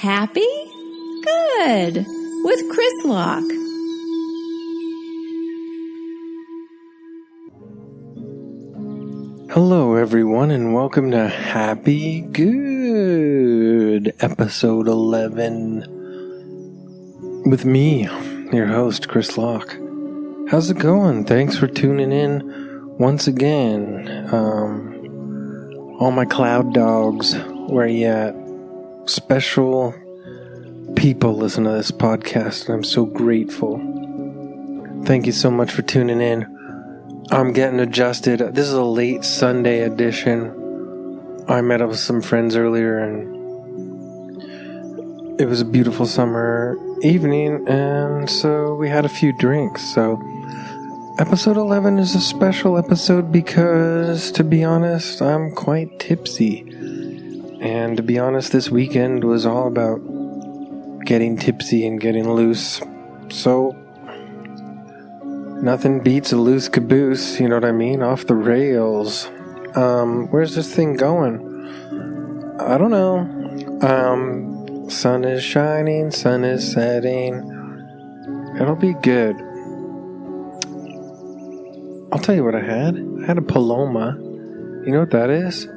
Happy? Good. With Chris Locke. Hello everyone and welcome to Happy Good, episode 11, with me, your host, Chris Locke. How's it going? Thanks for tuning in once again. All my cloud dogs, where you at? Special people listen to this podcast, and I'm so grateful. Thank you so much for tuning in. I'm getting adjusted. This is a late Sunday edition. I met up with some friends earlier, and it was a beautiful summer evening, and so we had a few drinks. So episode 11 is a special episode because, to be honest, I'm quite tipsy. And to be honest, this weekend was all about getting tipsy and getting loose. So nothing beats a loose caboose, you know what I mean? Off the rails. Where's this thing going? I don't know. Sun is shining, sun is setting. It'll be good. I'll tell you what I had. I had a Paloma. You know what that is?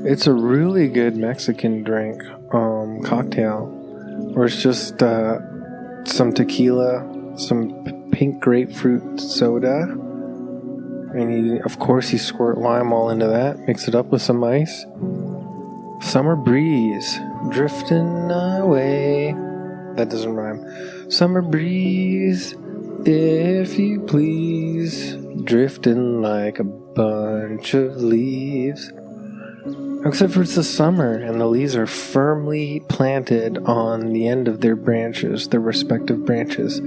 It's a really good Mexican drink, cocktail, where it's just some tequila, some pink grapefruit soda, and of course you squirt lime all into that, mix it up with some ice. Summer breeze, drifting away. That doesn't rhyme. Summer breeze, if you please, drifting like a bunch of leaves. Except for it's the summer, and the leaves are firmly planted on the end of their branches, their respective branches.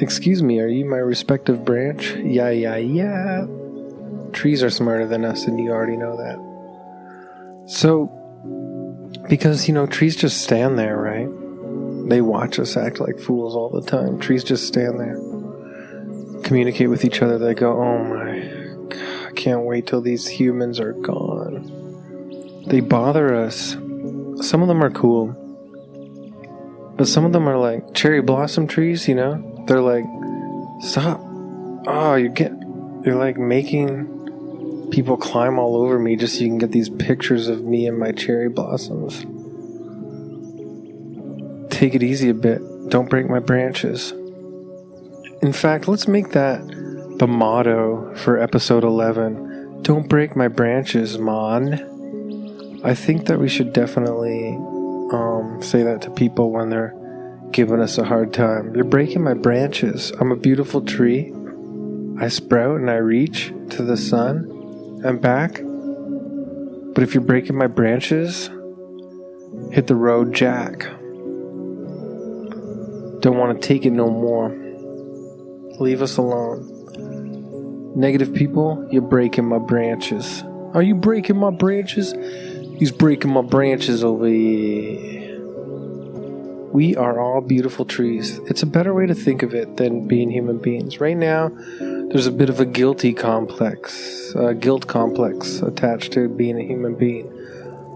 Excuse me, are you my respective branch? Yeah. Trees are smarter than us, and you already know that. So, because, trees just stand there, right? They watch us act like fools all the time. Trees just stand there, communicate with each other. They go, oh my God, I can't wait till these humans are gone. They bother us. Some of them are cool, but some of them are like cherry blossom trees, They're like, stop. Oh, you're like making people climb all over me just so you can get these pictures of me and my cherry blossoms. Take it easy a bit. Don't break my branches. In fact, let's make that the motto for episode 11. Don't break my branches, man. I think that we should definitely say that to people when they're giving us a hard time. You're breaking my branches. I'm a beautiful tree. I sprout and I reach to the sun and back. But if you're breaking my branches, hit the road, Jack. Don't want to take it no more. Leave us alone. Negative people, you're breaking my branches. Are you breaking my branches? He's breaking my branches over here. We are all beautiful trees. It's a better way to think of it than being human beings. Right now, there's a bit of a guilt complex attached to being a human being.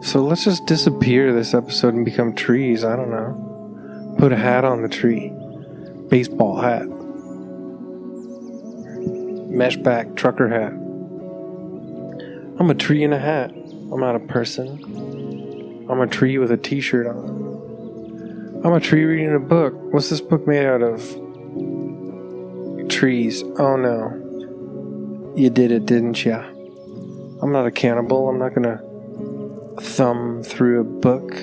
So let's just disappear this episode and become trees. I don't know. Put a hat on the tree. Baseball hat. Mesh back trucker hat. I'm a tree in a hat. I'm not a person. I'm a tree with a t-shirt on. I'm a tree reading a book. What's this book made out of? Trees. Oh no. You did it, didn't ya? I'm not a cannibal. I'm not gonna thumb through a book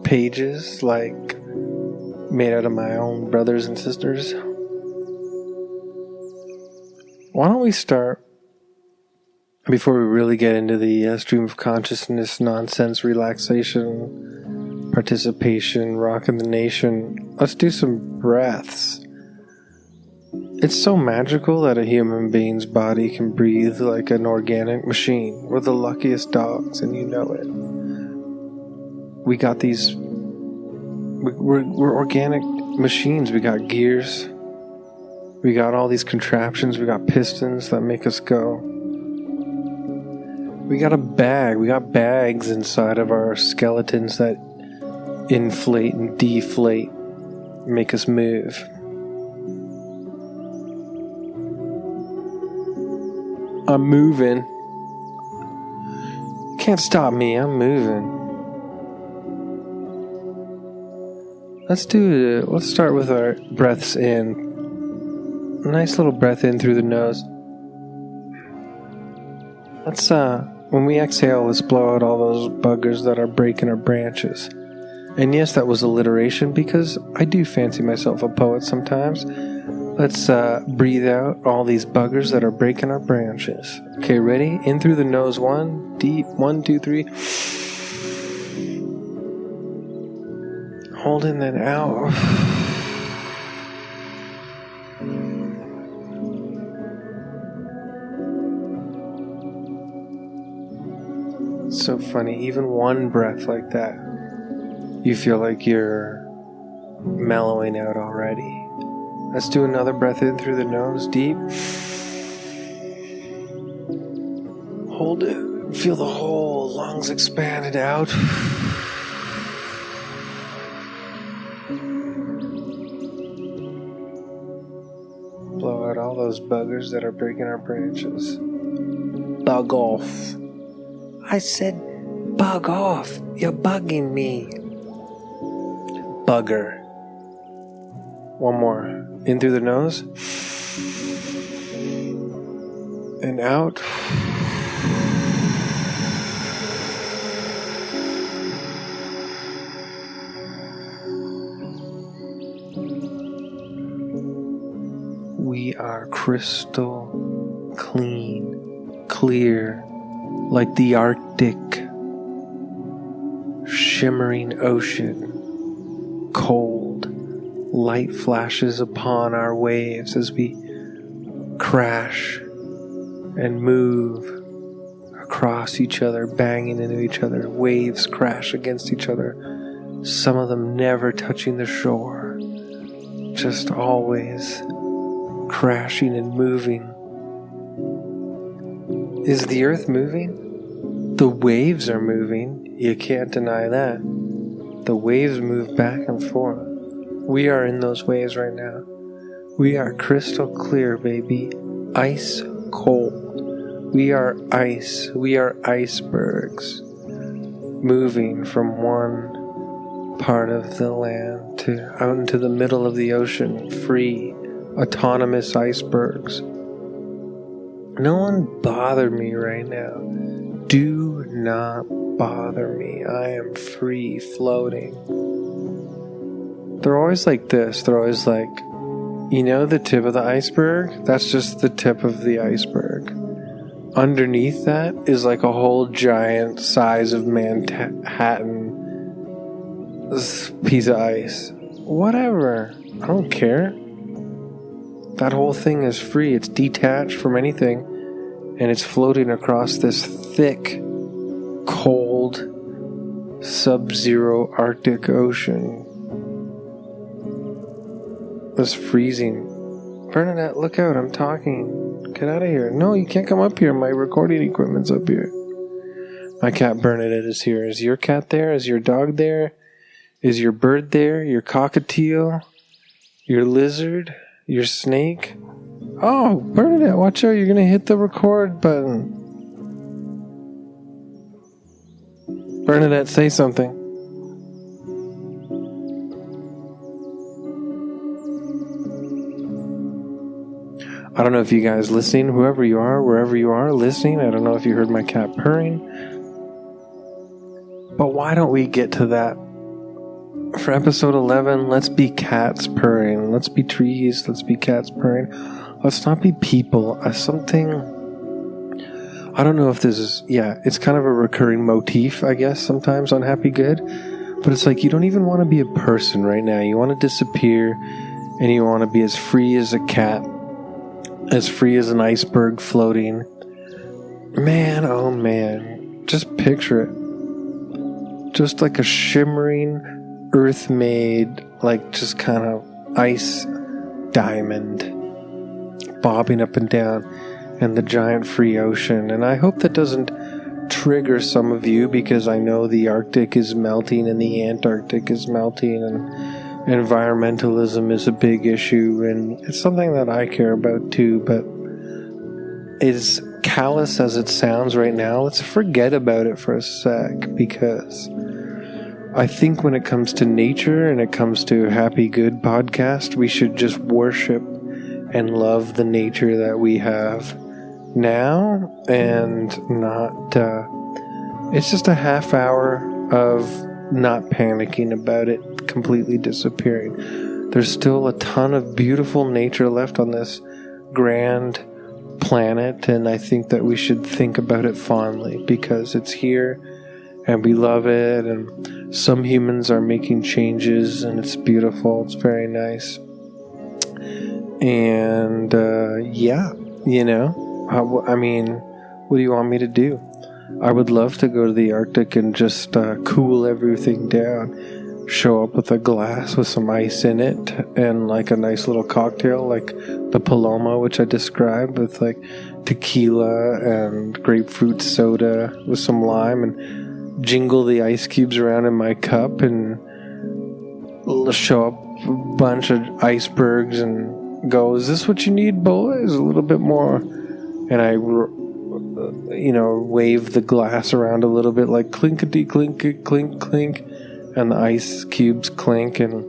pages like made out of my own brothers and sisters. Why don't we start, before we really get into the stream of consciousness, nonsense, relaxation, participation, rocking the nation, let's do some breaths. It's so magical that a human being's body can breathe like an organic machine. We're the luckiest dogs, and you know it. We got these... We're organic machines. We got gears. We got all these contraptions. We got pistons that make us go. We got a bag. We got bags inside of our skeletons that inflate and deflate, make us move. I'm moving. Can't stop me, I'm moving. Let's start with our breaths in. A nice little breath in through the nose. When we exhale, let's blow out all those buggers that are breaking our branches. And yes, that was alliteration because I do fancy myself a poet sometimes. Let's breathe out all these buggers that are breaking our branches. Okay, ready? In through the nose, one, deep, 1, 2, 3. Hold in, then out. So funny, even one breath like that, you feel like you're mellowing out already. Let's do another breath in through the nose, deep. Hold it, feel the whole lungs expanded out. Blow out all those buggers that are breaking our branches. Bug off. I said, bug off. You're bugging me. Bugger. One more. In through the nose. And out. We are crystal clean, clear, like the Arctic, shimmering ocean, cold, light flashes upon our waves as we crash and move across each other, banging into each other. Waves crash against each other, some of them never touching the shore, just always crashing and moving. Is the earth moving? The waves are moving. You can't deny that. The waves move back and forth. We are in those waves right now. We are crystal clear, baby. Ice cold. We are ice. We are icebergs. Moving from one part of the land to out into the middle of the ocean. Free, autonomous icebergs. No one bother me right now. Do not bother me. I am free floating. They're always like this. They're always like, you know, the tip of the iceberg? That's just the tip of the iceberg. Underneath that is like a whole giant size of Manhattan piece of ice. Whatever. I don't care. That whole thing is free. It's detached from anything. And it's floating across this thick, cold, sub-zero Arctic ocean. It's freezing. Bernadette, look out. I'm talking. Get out of here. No, you can't come up here. My recording equipment's up here. My cat Bernadette is here. Is your cat there? Is your dog there? Is your bird there? Your cockatiel? Your lizard? Your snake? Oh, Bernadette, watch out. You're going to hit the record button. Bernadette, say something. I don't know if you guys listening, whoever you are, wherever you are listening, I don't know if you heard my cat purring. But why don't we get to that? For episode 11, let's be cats purring. Let's be trees. Let's be cats purring. Let's not be people. Something... I don't know if this is... Yeah, it's kind of a recurring motif, I guess, sometimes on Happy Good. But it's like you don't even want to be a person right now. You want to disappear, and you want to be as free as a cat. As free as an iceberg floating. Man, oh man. Just picture it. Just like a shimmering, earth-made, like just kind of ice diamond bobbing up and down in the giant free ocean. And I hope that doesn't trigger some of you because I know the Arctic is melting and the Antarctic is melting and environmentalism is a big issue, and it's something that I care about too, but as callous as it sounds right now, let's forget about it for a sec, because I think when it comes to nature and it comes to Happy Good podcast, we should just worship and love the nature that we have now, and not it's just a half hour of not panicking about it completely disappearing. There's still a ton of beautiful nature left on this grand planet, and I think that we should think about it fondly because it's here and we love it, and some humans are making changes and it's beautiful. It's very nice. And yeah, you know, I mean, what do you want me to do? I would love to go to the Arctic and just cool everything down. Show up with a glass with some ice in it and like a nice little cocktail like the Paloma, which I described, with like tequila and grapefruit soda with some lime, and jingle the ice cubes around in my cup and show up a bunch of icebergs and go, is this what you need, boys? A little bit more. And I, you know, wave the glass around a little bit like clinkety clink clink clink, and the ice cubes clink, and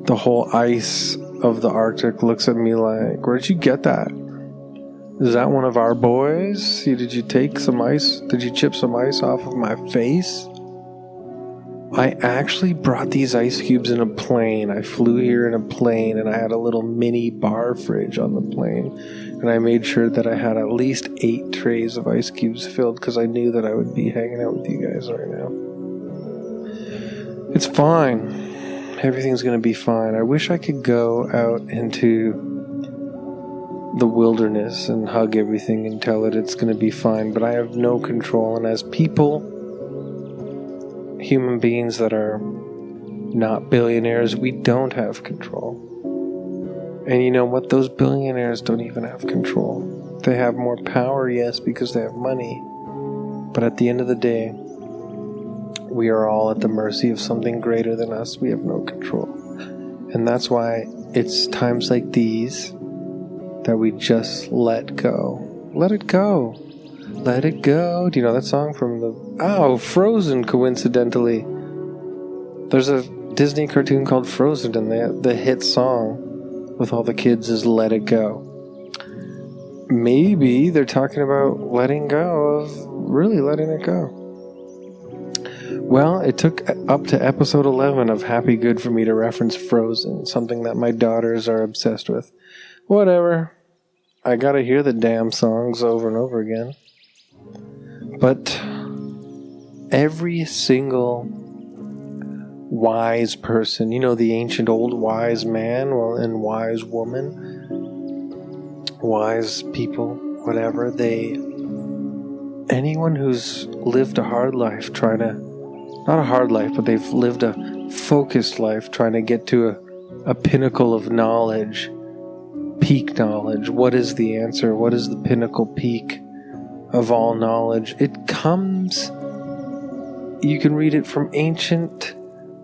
the whole ice of the Arctic looks at me like, where'd you get that? Is that one of our boys? Did you take some ice? Did you chip some ice off of my face? I actually brought these ice cubes in a plane. I flew here in a plane, and I had a little mini bar fridge on the plane. And I made sure that I had at least 8 trays of ice cubes filled because I knew that I would be hanging out with you guys right now. It's fine. Everything's going to be fine. I wish I could go out into the wilderness and hug everything and tell it it's going to be fine, but I have no control. And as people, human beings that are not billionaires, we don't have control. And you know what? Those billionaires don't even have control. They have more power, yes, because they have money. But at the end of the day, we are all at the mercy of something greater than us. We have no control. And that's why it's times like these that we just let go. Let it go. Let it go. Do you know that song from Frozen, coincidentally? There's a Disney cartoon called Frozen, and the hit song with all the kids is Let It Go. Maybe they're talking about letting go of really letting it go. Well, it took up to episode 11 of Happy Good for me to reference Frozen, something that my daughters are obsessed with. Whatever. I gotta hear the damn songs over and over again. But every single wise person, you know, the ancient old wise man, and wise woman, wise people, whatever, anyone who's lived a hard life not a hard life, but they've lived a focused life trying to get to a pinnacle of knowledge, peak knowledge. What is the answer? What is the pinnacle peak of all knowledge? It comes, you can read it from ancient,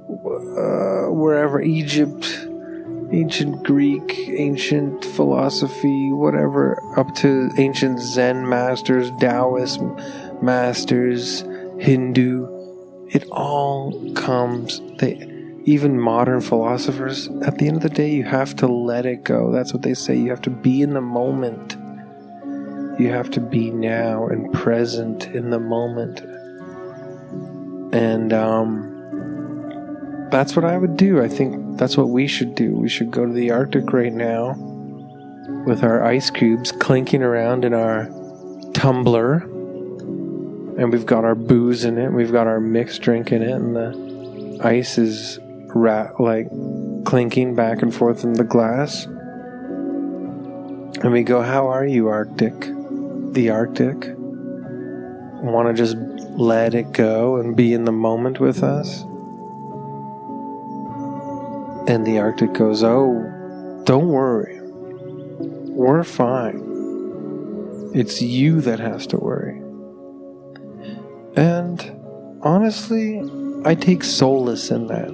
wherever, Egypt, ancient Greek, ancient philosophy, whatever, up to ancient Zen masters, Taoist masters, Hindu. It all comes, even modern philosophers, at the end of the day, you have to let it go. That's what they say. You have to be in the moment. You have to be now and present in the moment. And that's what I would do. I think that's what we should do. We should go to the Arctic right now with our ice cubes clinking around in our tumbler. And we've got our booze in it. We've got our mixed drink in it. And the ice is clinking back and forth in the glass. And we go, how are you, Arctic? The Arctic? Want to just let it go and be in the moment with us? And the Arctic goes, oh, don't worry. We're fine. It's you that has to worry. And honestly, I take solace in that.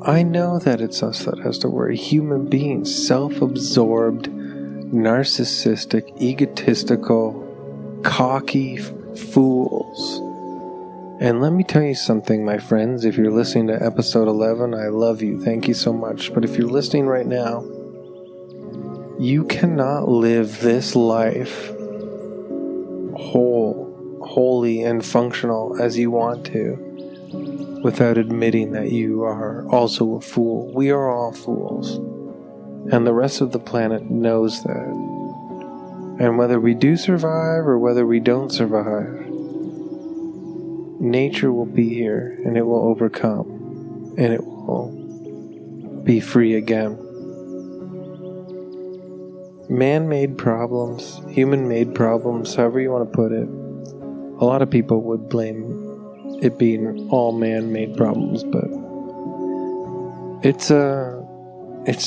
I know that it's us that has to worry. Human beings, self-absorbed, narcissistic, egotistical, cocky fools. And let me tell you something, my friends. If you're listening to episode 11, I love you. Thank you so much. But if you're listening right now, you cannot live this life holy and functional as you want to without admitting that you are also a fool. We are all fools. And the rest of the planet knows that. And whether we do survive or whether we don't survive, nature will be here and it will overcome and it will be free again. Man-made problems, human-made problems, however you want to put it, a lot of people would blame it being all man-made problems, but it's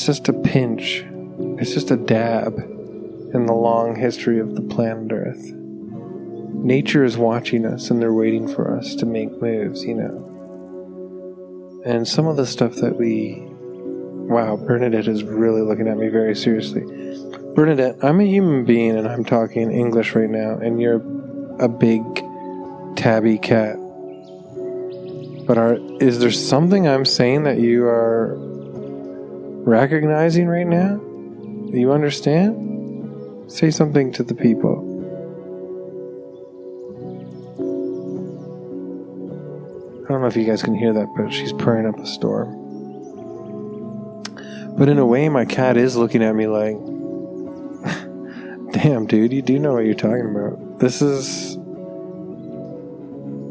just a pinch. It's just a dab in the long history of the planet Earth. Nature is watching us and they're waiting for us to make moves, you know. And some of the stuff that wow, Bernadette is really looking at me very seriously. Bernadette, I'm a human being and I'm talking English right now, and you're a big tabby cat. But is there something I'm saying that you are recognizing right now? Do you understand? Say something to the people. I don't know if you guys can hear that, but she's purring up a storm. But in a way, my cat is looking at me like, damn, dude, you do know what you're talking about.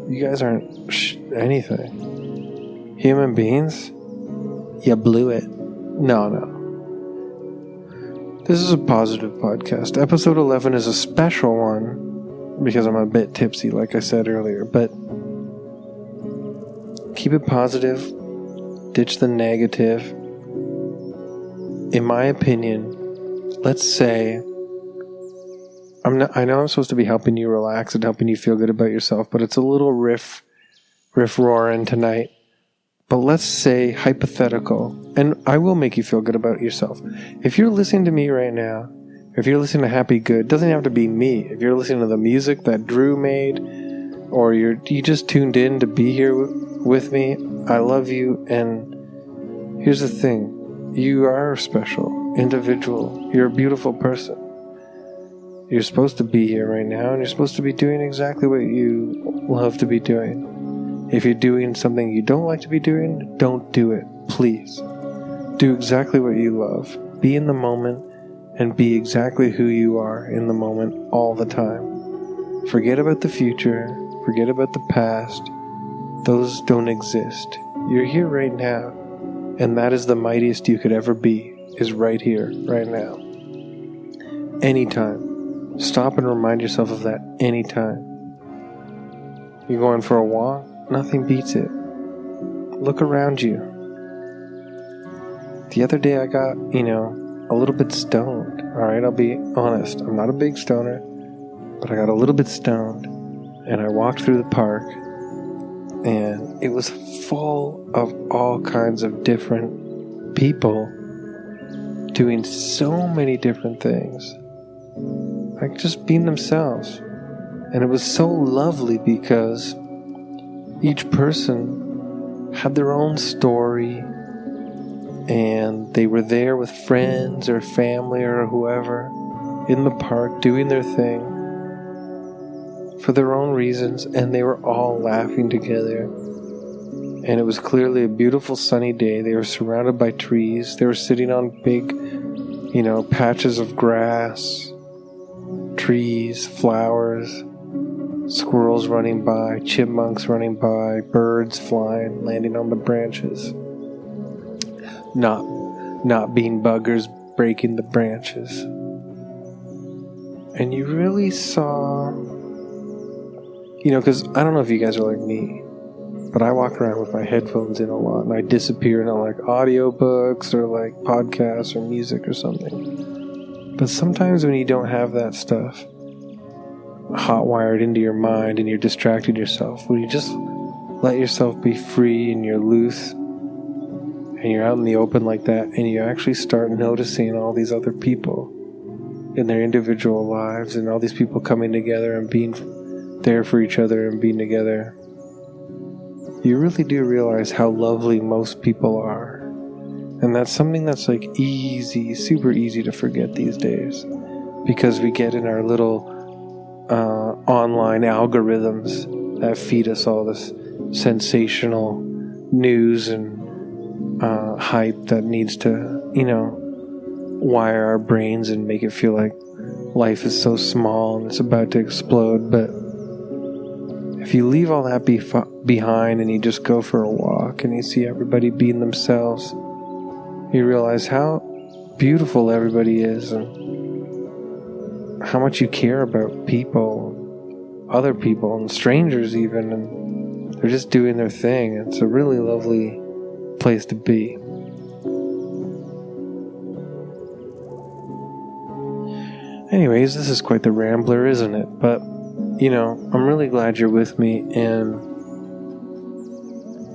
You guys aren't anything. Human beings? You blew it. No. This is a positive podcast. Episode 11 is a special one because I'm a bit tipsy, like I said earlier, but keep it positive. Ditch the negative. In my opinion, let's say, I know I'm supposed to be helping you relax and helping you feel good about yourself, but it's a little riff roaring tonight. But let's say hypothetical, and I will make you feel good about yourself. If you're listening to me right now, if you're listening to Happy Good, it doesn't have to be me. If you're listening to the music that Drew made, or you just tuned in to be here with me, I love you. And here's the thing. You are a special individual. You're a beautiful person. You're supposed to be here right now, and you're supposed to be doing exactly what you love to be doing. If you're doing something you don't like to be doing, don't do it, please. Do exactly what you love. Be in the moment and be exactly who you are in the moment all the time. Forget about the future. Forget about the past. Those don't exist. You're here right now, and that is the mightiest you could ever be, is right here, right now. Anytime. Stop and remind yourself of that anytime. You're going for a walk? Nothing beats it. Look around you. The other day I got, a little bit stoned. Alright, I'll be honest. I'm not a big stoner, but I got a little bit stoned. And I walked through the park, and it was full of all kinds of different people doing so many different things. Like just being themselves. And it was so lovely because each person had their own story, and they were there with friends or family or whoever in the park doing their thing for their own reasons, and they were all laughing together. And it was clearly a beautiful sunny day. They were surrounded by trees. They were sitting on big, patches of grass, trees, flowers, squirrels running by, chipmunks running by, birds flying, landing on the branches. Not being buggers breaking the branches. And you really saw, because I don't know if you guys are like me, but I walk around with my headphones in a lot, and I disappear into like audiobooks or like podcasts or music or something. But sometimes when you don't have that stuff, hot-wired into your mind and you're distracted yourself, when you just let yourself be free and you're loose and you're out in the open like that, and you actually start noticing all these other people in their individual lives and all these people coming together and being there for each other and being together, you really do realize how lovely most people are. And that's something that's like easy, super easy to forget these days, because we get in our little online algorithms that feed us all this sensational news and hype that needs to, wire our brains and make it feel like life is so small and it's about to explode. But if you leave all that behind and you just go for a walk and you see everybody being themselves, you realize how beautiful everybody is and how much you care about people, other people, and strangers even, and they're just doing their thing. It's a really lovely place to be. Anyways, this is quite the rambler, isn't it? But, I'm really glad you're with me, and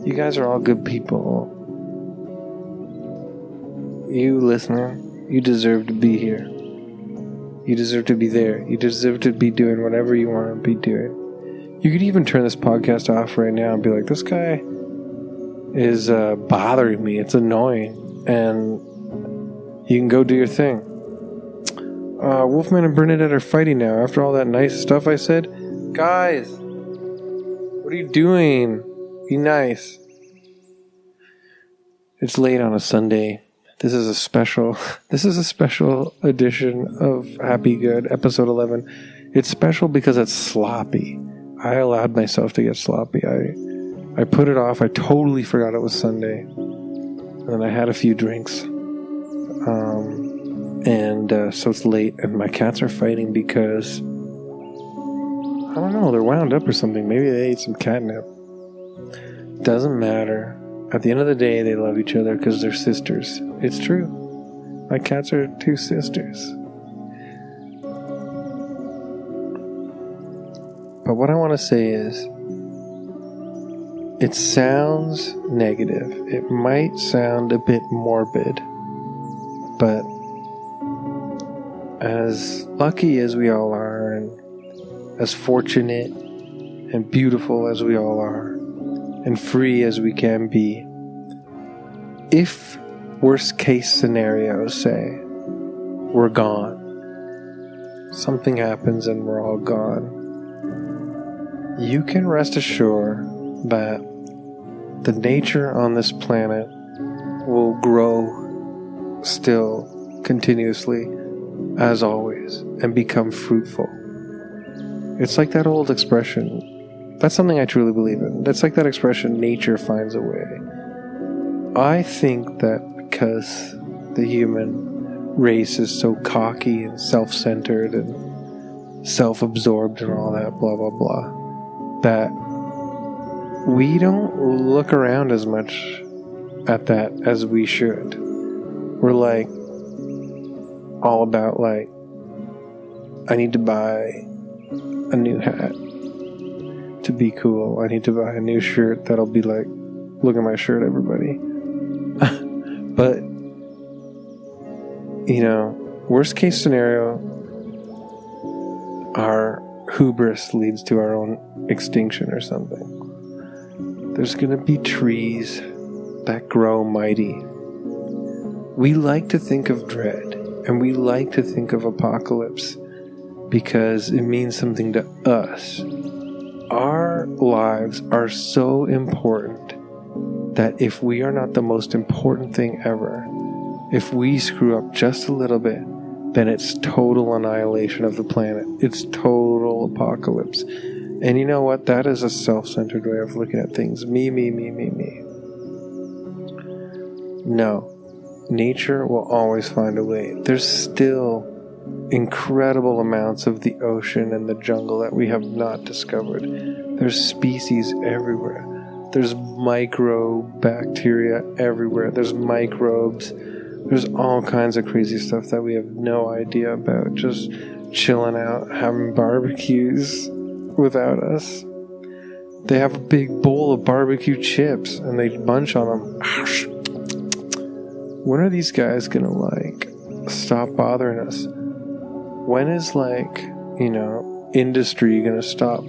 you guys are all good people. You listening, you deserve to be here. You deserve to be there. You deserve to be doing whatever you want to be doing. You could even turn this podcast off right now and be like, this guy is bothering me. It's annoying. And you can go do your thing. Wolfman and Bernadette are fighting now. After all that nice stuff I said, guys, what are you doing? Be nice. It's late on a Sunday. This is a special edition of Happy Good, episode 11. It's special because it's sloppy. I allowed myself to get sloppy. I put it off. I totally forgot it was Sunday. And then I had a few drinks. So it's late, and my cats are fighting because, I don't know, they're wound up or something. Maybe they ate some catnip. Doesn't matter. At the end of the day, they love each other because they're sisters. It's true. My cats are two sisters. But what I want to say is, it sounds negative. It might sound a bit morbid. But as lucky as we all are, and as fortunate and beautiful as we all are, and free as we can be, if worst case scenarios say we're gone, something happens and we're all gone, you can rest assured that the nature on this planet will grow still continuously as always and become fruitful. It's like that old expression. That's something I truly believe in. That's like that expression, nature finds a way. I think that because the human race is so cocky and self-centered and self-absorbed and all that blah blah blah, that we don't look around as much at that as we should. We're like all about like, I need to buy a new hat to be cool. I need to buy a new shirt that'll be like, look at my shirt, everybody. But worst case scenario, our hubris leads to our own extinction or something. There's gonna be trees that grow mighty. We like to think of dread, and we like to think of apocalypse because it means something to us. Our lives are so important that if we are not the most important thing ever, if we screw up just a little bit, then it's total annihilation of the planet. It's total apocalypse. And you know what? That is a self-centered way of looking at things. Me. No. Nature will always find a way. There's still incredible amounts of the ocean and the jungle that we have not discovered. There's species everywhere. There's microbacteria everywhere. There's microbes. There's all kinds of crazy stuff that we have no idea about. Just chilling out, having barbecues without us. They have a big bowl of barbecue chips and they munch on them. When are these guys gonna like stop bothering us? When is like, industry gonna stop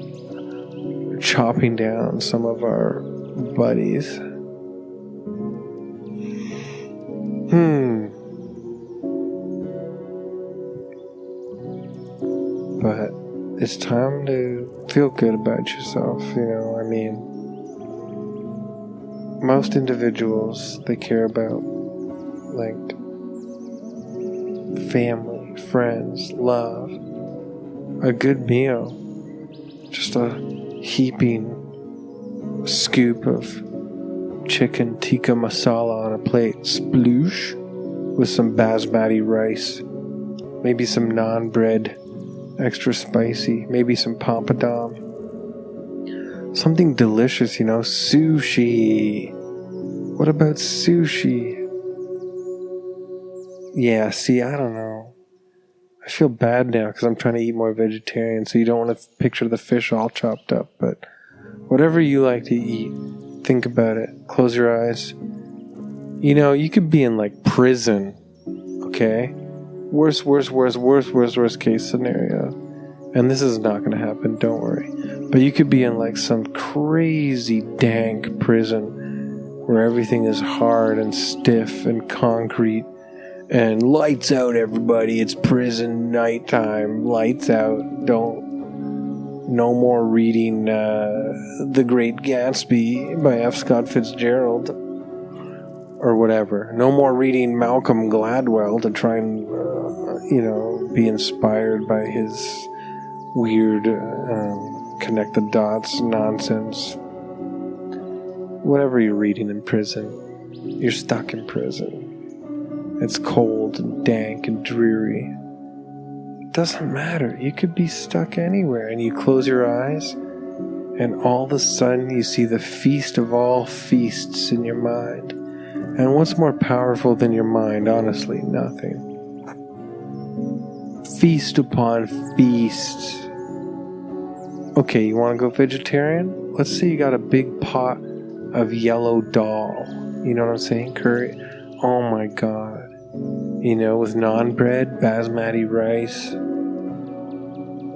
chopping down some of our buddies? But it's time to feel good about yourself, most individuals, they care about like family, friends, love, a good meal, just a heaping scoop of chicken tikka masala on a plate, sploosh, with some basmati rice, maybe some naan bread, extra spicy, maybe some papadum, something delicious, sushi. What about sushi? Yeah, see, I don't know. I feel bad now because I'm trying to eat more vegetarian, so you don't want to picture the fish all chopped up, but whatever you like to eat, think about it. Close your eyes. You could be in like prison, okay? Worst case scenario. And this is not going to happen, don't worry. But you could be in like some crazy dank prison where everything is hard and stiff and concrete and lights out, everybody. It's prison nighttime. Lights out. No more reading The Great Gatsby by F. Scott Fitzgerald or whatever. No more reading Malcolm Gladwell to try and be inspired by his weird connect the dots nonsense. Whatever you're reading in prison, you're stuck in prison. It's cold and dank and dreary. It doesn't matter. You could be stuck anywhere, and you close your eyes, and all of a sudden you see the feast of all feasts in your mind. And what's more powerful than your mind? Honestly, nothing. Feast upon feast. Okay, you want to go vegetarian? Let's say you got a big pot of yellow dal. You know what I'm saying? Curry. Oh my god. With naan bread, basmati rice.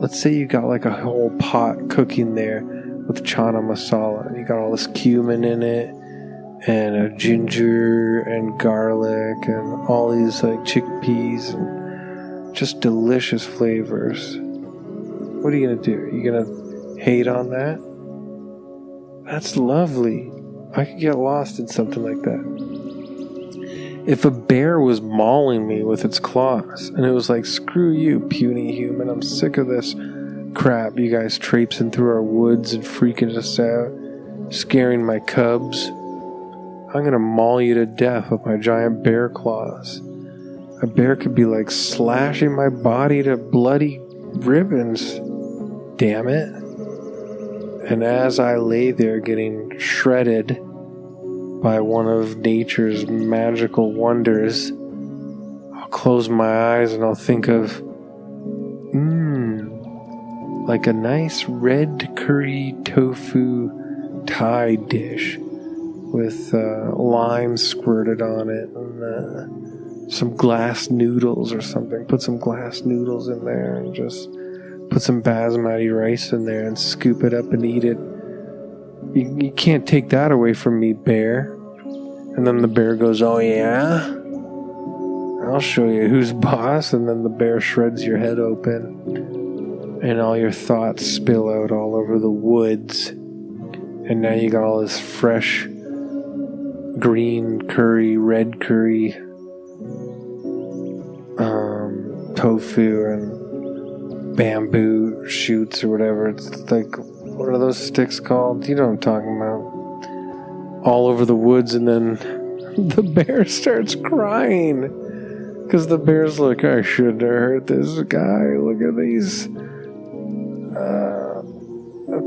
Let's say you got like a whole pot cooking there with chana masala. And you got all this cumin in it, and ginger and garlic, and all these like chickpeas, and just delicious flavors. What are you gonna do? Are you gonna hate on that? That's lovely. I could get lost in something like that. If a bear was mauling me with its claws, and it was like, screw you, puny human, I'm sick of this crap, you guys traipsing through our woods and freaking us out, scaring my cubs, I'm gonna maul you to death with my giant bear claws. A bear could be like slashing my body to bloody ribbons. Damn it. And as I lay there getting shredded by one of nature's magical wonders, I'll close my eyes and I'll think of, like a nice red curry tofu Thai dish with lime squirted on it and some glass noodles or something. Put some glass noodles in there and just put some basmati rice in there and scoop it up and eat it. You can't take that away from me, bear. And then the bear goes, oh yeah? I'll show you who's boss. And then the bear shreds your head open. And all your thoughts spill out all over the woods. And now you got all this fresh green curry, red curry, tofu and bamboo shoots or whatever. It's like, what are those sticks called? You know what I'm talking about. All over the woods, and then the bear starts crying because the bear's like, I shouldn't have hurt this guy. Look at these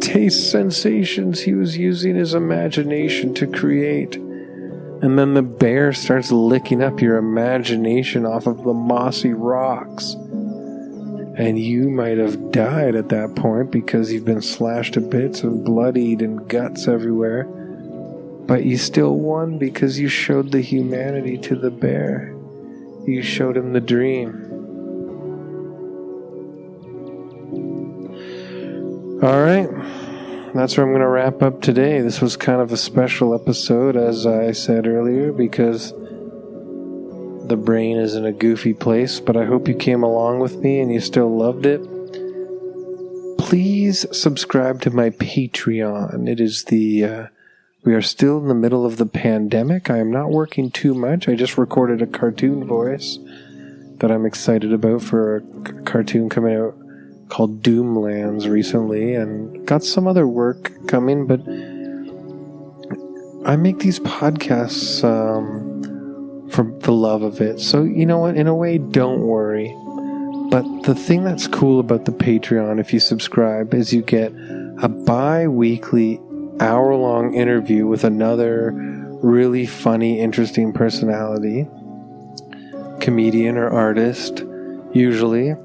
taste sensations he was using his imagination to create. And then the bear starts licking up your imagination off of the mossy rocks. and you might have died at that point because you've been slashed to bits and bloodied and guts everywhere. But you still won because you showed the humanity to the bear. You showed him the dream. Alright, that's where I'm going to wrap up today. This was kind of a special episode, as I said earlier, because the brain is in a goofy place, but I hope you came along with me and you still loved it. Please subscribe to my Patreon. It is we are still in the middle of the pandemic. I am not working too much. I just recorded a cartoon voice that I'm excited about for a cartoon coming out called Doomlands recently, and got some other work coming, but I make these podcasts for the love of it. So, you know what? In a way, don't worry. But the thing that's cool about the Patreon, if you subscribe, is you get a bi-weekly hour-long interview with another really funny, interesting personality, comedian or artist, usually.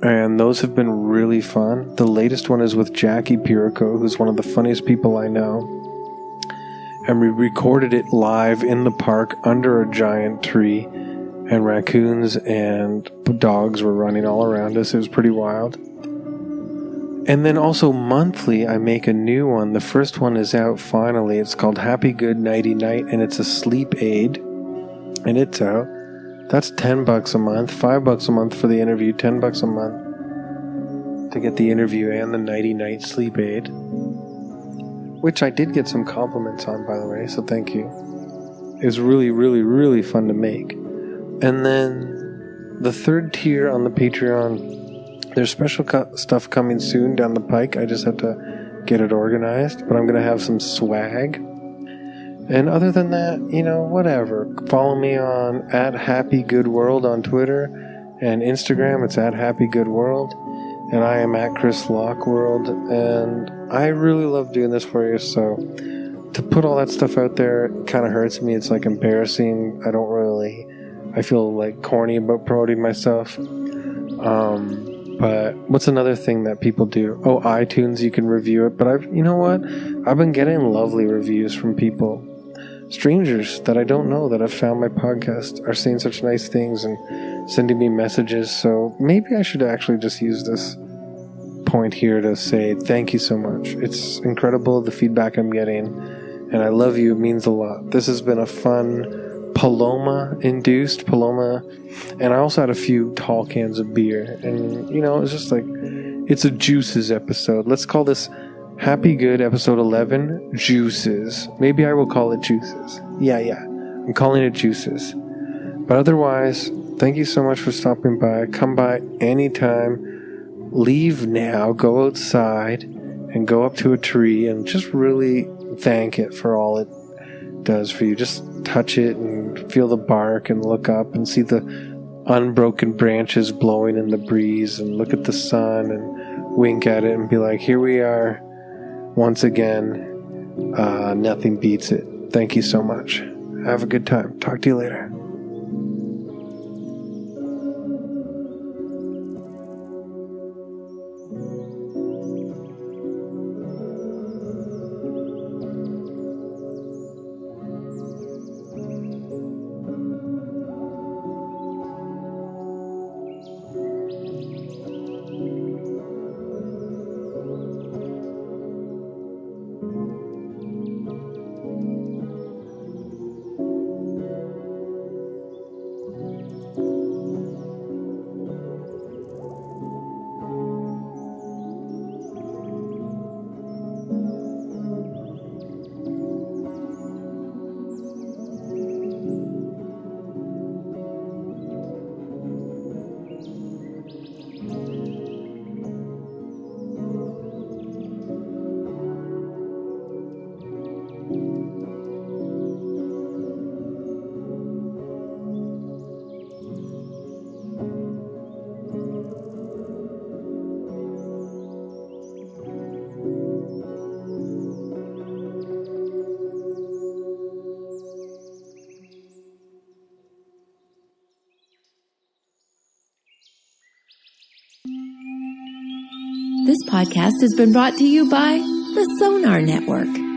And those have been really fun. The latest one is with Jackie Purico, who's one of the funniest people I know. And we recorded it live in the park under a giant tree, and raccoons and dogs were running all around us. It was pretty wild. And then also monthly, I make a new one. The first one is out finally. It's called Happy Good Nighty Night, and it's a sleep aid. And it's out. That's $10 a month, $5 a month for the interview, $10 a month to get the interview and the nighty night sleep aid. Which I did get some compliments on, by the way, so thank you. It was really, really, really fun to make. And then the third tier on the Patreon, there's special stuff coming soon down the pike. I just have to get it organized, but I'm going to have some swag. And other than that, whatever. Follow me on @HappyGoodWorld on Twitter and Instagram. It's @HappyGoodWorld. And I am Chris Locke World, and I really love doing this for you, so to put all that stuff out there kind of hurts me. It's like embarrassing. I feel like corny about promoting myself. But what's another thing that people do? Oh, iTunes, you can review it, but I've been getting lovely reviews from people, strangers that I don't know that have found my podcast are saying such nice things and sending me messages. So maybe I should actually just use this point here to say thank you so much. It's incredible, the feedback I'm getting, and I love you. It means a lot. This has been a fun Paloma-induced, and I also had a few tall cans of beer, and it's just like, it's a Juices episode. Let's call this Happy Good episode 11 Juices. Maybe I will call it Juices. Yeah, I'm calling it Juices. But otherwise, thank you so much for stopping by. Come by anytime. Leave now. Go outside and go up to a tree and just really thank it for all it does for you. Just touch it and feel the bark and look up and see the unbroken branches blowing in the breeze, and look at the sun and wink at it and be like, here we are once again. Nothing beats it. Thank you so much. Have a good time. Talk to you later. This podcast has been brought to you by the Sonar Network.